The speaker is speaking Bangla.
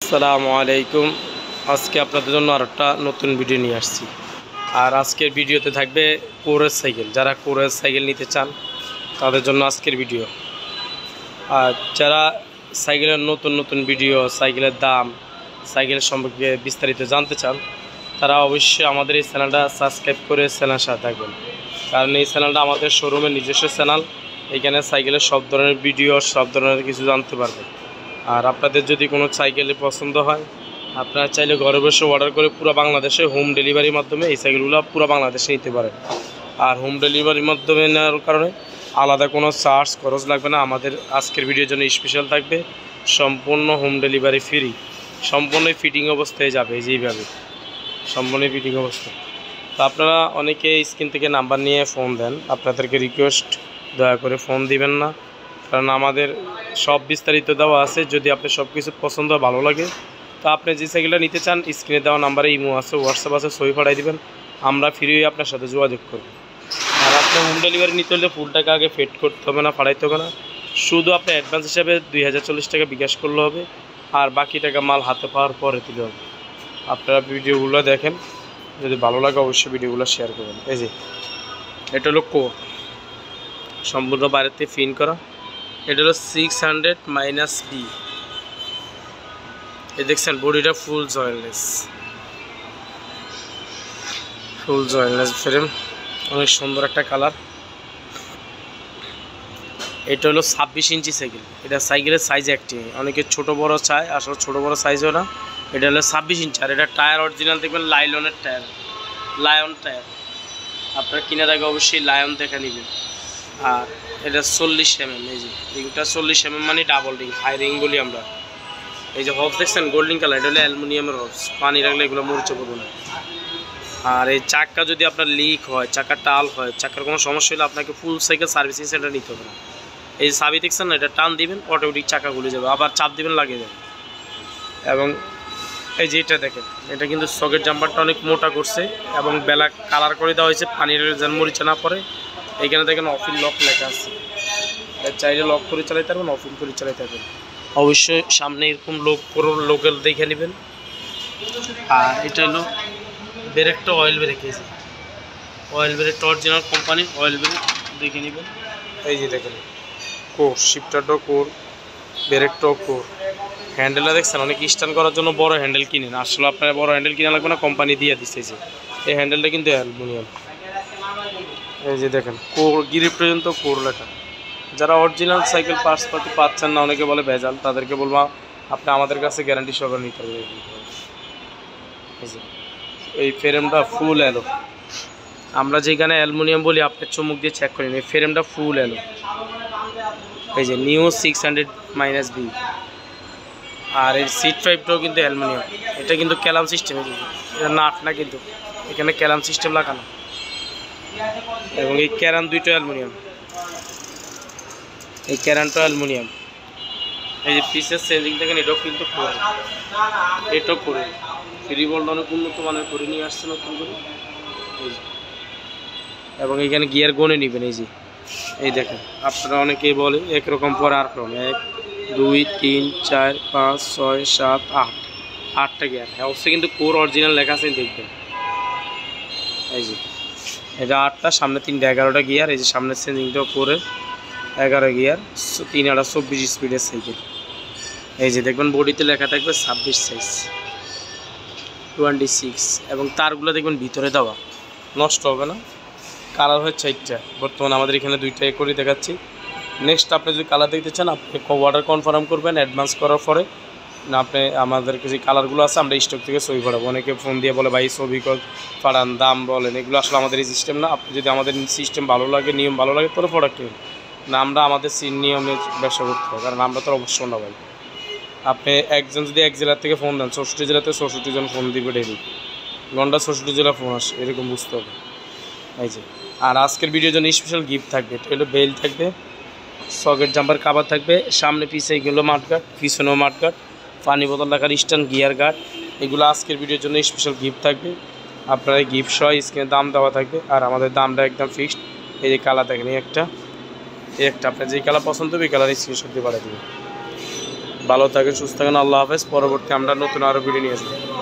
আসসালামু আলাইকুম। আজকে আপনাদের জন্য আরেকটা নতুন ভিডিও নিয়ে আসছি। আর আজকের ভিডিওতে থাকবে কোরের সাইকেল। যারা কোরের সাইকেল নিতে চান তাদের জন্য আজকের ভিডিও। আর যারা সাইকেলের নতুন ভিডিও, সাইকেলের দাম, সাইকেলের সম্পর্কে বিস্তারিত জানতে চান তারা অবশ্যই আমাদের এই চ্যানেলটা সাবস্ক্রাইব করে চ্যানেলের সাথে থাকবেন। কারণ এই চ্যানেলটা আমাদের শোরুমের নিজস্ব চ্যানেল। এখানে সাইকেলের সব ধরনের ভিডিও, সব ধরনের কিছু জানতে পারবেন। আর আপনাদের যদি কোনো সাইকেল পছন্দ হয় আপনারা চাইলে ঘরে বসে অর্ডার করে পুরো বাংলাদেশে হোম ডেলিভারির মাধ্যমে এই সাইকেলগুলো পুরো বাংলাদেশে নিতে পারেন। আর হোম ডেলিভারির মাধ্যমে নেওয়ার কারণে আলাদা কোনো চার্জ খরচ লাগবে না। আমাদের আজকের ভিডিওর জন্য স্পেশাল থাকবে সম্পূর্ণ হোম ডেলিভারি ফ্রি, সম্পূর্ণ ফিটিং অবস্থায় যাবে। যেইভাবে সম্পূর্ণ ফিটিং অবস্থা। তো আপনারা অনেকে স্ক্রিন থেকে নাম্বার নিয়ে ফোন দেন, আপনাদেরকে রিকোয়েস্ট দয়া করে ফোন দিবেন না, কারণ আমাদের সব বিস্তারিত দেওয়া আছে। যদি আপনি সব কিছু পছন্দ ভালো লাগে তো আপনি যে সাইকেলটা নিতে চান স্ক্রিনে দেওয়া নাম্বারে ইমো আছে, হোয়াটসঅ্যাপ আছে, ছবি পাঠিয়ে দেবেন, আমরা ফ্রি আপনার সাথে যোগাযোগ করব। আর আপনি হোম ডেলিভারি নিতে হলে ফুল টাকা আগে পেড করতে হবে না, পাঠাইতে হবে না। শুধু আপনি অ্যাডভান্স হিসাবে 2040 টাকা বিকাশ করলে হবে, আর বাকি টাকা মাল হাতে পাওয়ার পরে দিলে হবে। আপনারা ভিডিওগুলো দেখেন, যদি ভালো লাগে অবশ্যই ভিডিওগুলো শেয়ার করবেন। এই যে এটা হলো কোর, সম্পূর্ণ বাইরেতে ফিন করা। এটা হলো 600 -B। এই দেখছেন বডিটা ফুল জয়েন্টলেস ফ্রেম, অনেক সুন্দর একটা কালার। এটা হলো 26 ইঞ্চি সাইকেল। এটা সাইকেলের সাইজ একটি, অনেকে ছোট বড় চায়, আসলে ছোট বড় সাইজও না। এটা হলো 26 ইঞ্চি। আর এটা টায়ার অরিজিনাল দেখবেন লাইলনের টায়ার, লায়ন টায়ার। আপনারা কেনার আগে অবশ্যই লায়ন দেখে নেবেন। আর এটা 40 mm। এই যে রিংটা 40 mm মানে ডাবল রিং, হাই রিং বলি আমরা। এই যে হবস দেখছেন গোল্ডেন কালার, এটা হলো অ্যালুমিনিয়ামের হবস, পানি রাখলে এগুলো মরিচে পড়বে না। আর এই চাকা যদি আপনার লিক হয়, চাকার টাল হয়, চাকার কোনো সমস্যা হলে আপনাকে ফুল সাইকেল সার্ভিসিং সেন্টার নিতে হবে না। এই যে চাবি দেখছেন না, এটা টান দিবেন অটোমেটিক চাকা খুলে যাবে, আবার চাপ দিবেন লাগিয়ে যাবে। এবং এই যে এটা দেখেন, এটা কিন্তু সকেট জাম্পারটা অনেক মোটা করছে এবং ব্ল্যাক কালার করে দেওয়া হয়েছে, পানির যেন মরিচা না পড়ে। এইখানে দেখেন অফিল লক লেখা আছে, চাইলে লক করে চালাইতে পারবেন, অফিল করে চালাইতে পারবেন। অবশ্যই সামনে এরকম লোকাল দেখে নেবেন। আর এটা হলো ব্রেকটা অয়েল ব্রেক, এই যে অয়েল ব্রেকটা অরিজিনাল কোম্পানির অয়েল ব্রেক দেখে নেবেন। এই যে দেখেন কোর, শিফটারটাও কোর, ব্রেকটাও কোর। হ্যান্ডেলটা দেখছেন, অনেক স্ট্যান্ড করার জন্য বড় হ্যান্ডেল কিনেন, আসলে আপনার বড় হ্যান্ডেল কিনা লাগবে না, কোম্পানি দিয়ে দিচ্ছে। যে এই হ্যান্ডেলটা কিন্তু অ্যালুমিনিয়াম। এই যে দেখেন কোর, গিরিপ পর্যন্ত কোর লেখা। যারা অরিজিনাল সাইকেল পার্টসপাতি পাচ্ছেন না, অনেকে বলে ভেজাল, তাদেরকে বলবো আপনি আমাদের কাছে গ্যারান্টি সহকারে নিতে হবে। এই ফ্রেমটা ফুল এলো, আমরা যেখানে অ্যালুমিনিয়াম বলি আপনার চুমুক দিয়ে চেক করেন, এই ফ্রেমটা ফুল এলো। এই যে নিউ 600 -B। আর এই সিট পাইপটাও কিন্তু অ্যালুমিনিয়াম, এটা কিন্তু ক্যালাম সিস্টেম, এটা নাট না, কিন্তু এখানে ক্যালাম সিস্টেম লাগানো। এবং এই ক্যারান দুইটা অ্যালুমিনিয়াম, এই ক্যারানটা অ্যালুমিনিয়াম। এই যে পিসের চেঞ্জিং দেখেন, এটাও কিন্তু করে, এটাও করে ফ্রি বল্ট অনেক উন্নত মানের করে নিয়ে আসছে নতুন করে। এবং এখানে গিয়ার গনে নেবেন। এই যে এই দেখেন, আপনারা অনেকেই বলে একরকম পরে আর ক্রম 1 2 3 4 5 6 7 8, 8টা গিয়ার। হ্যাঁ অবশ্যই কিন্তু কোর অরিজিনাল লেখা আছে দেখবেন। এই যে এটা 8টা, সামনে 3টা, 11টা গিয়ার। এই যে সামনের চেঞ্জিংটাও করে 11 গিয়ার, 3 আর 24 স্পিডের সাইকেল। এই যে দেখবেন বডিতে লেখা থাকবে 26 সাইজ 26। এবং তারগুলো দেখবেন ভিতরে দেওয়া, নষ্ট হবে না। কালার হচ্ছে 4টা, বর্তমানে আমাদের এখানে 2টা করে দেখাচ্ছি। নেক্সট আপনি যদি কালার দেখতে চান আপনি অর্ডার কনফার্ম করবেন অ্যাডভান্স করার পরে। না আপনি আমাদের যে কালারগুলো আছে আমরা স্টক থেকে ছবি পাঠাবো। অনেকে ফোন দিয়ে বলে ভাই ছবি পাঠান, দাম বলেন, এগুলো আসলে আমাদের এই সিস্টেম না। আপনি যদি আমাদের সিস্টেম ভালো লাগে, নিয়ম ভালো লাগে, তোর প্রোডাক্ট না, আমরা আমাদের নিয়মে ব্যবসা করতে হবে, কারণ আমরা তো অবশ্যই না ভাই। আপনি একজন যদি এক জেলার থেকে ফোন দেন, 64 জেলাতে 64 জন ফোন দিবে ডেলি, ঘন্টা 64 জেলা ফোন আসে, এরকম বুঝতে হবে। এই যে আর আজকের ভিডিওর জন্য স্পেশাল গিফট থাকবে, এটা হলো বেল থাকবে, সকেট জাম্পার কাভার থাকবে, সামনে পিছে এগুলো মাঠগার্ড, পিছনেও মাঠগার্ড, পানি বোতল রাখার স্ট্যান্ড, গিয়ার গার্ড, এগুলো আজকের ভিডিওর জন্য স্পেশাল গিফট থাকবে। আপনারা এই গিফট সহ স্ক্রিনে দাম দেওয়া থাকবে। আর আমাদের দামটা একদম ফিক্সড। এই যে কালার দেখেন, এই একটা আপনার যে কালার পছন্দ হবে এই কালার স্ক্রিনশট দিয়ে পাঠিয়ে দেবেন। ভালো থাকেন, সুস্থ থাকেন। আল্লাহ হাফেজ। পরবর্তী আমরা নতুন আরও ভিডিও নিয়ে আসবো।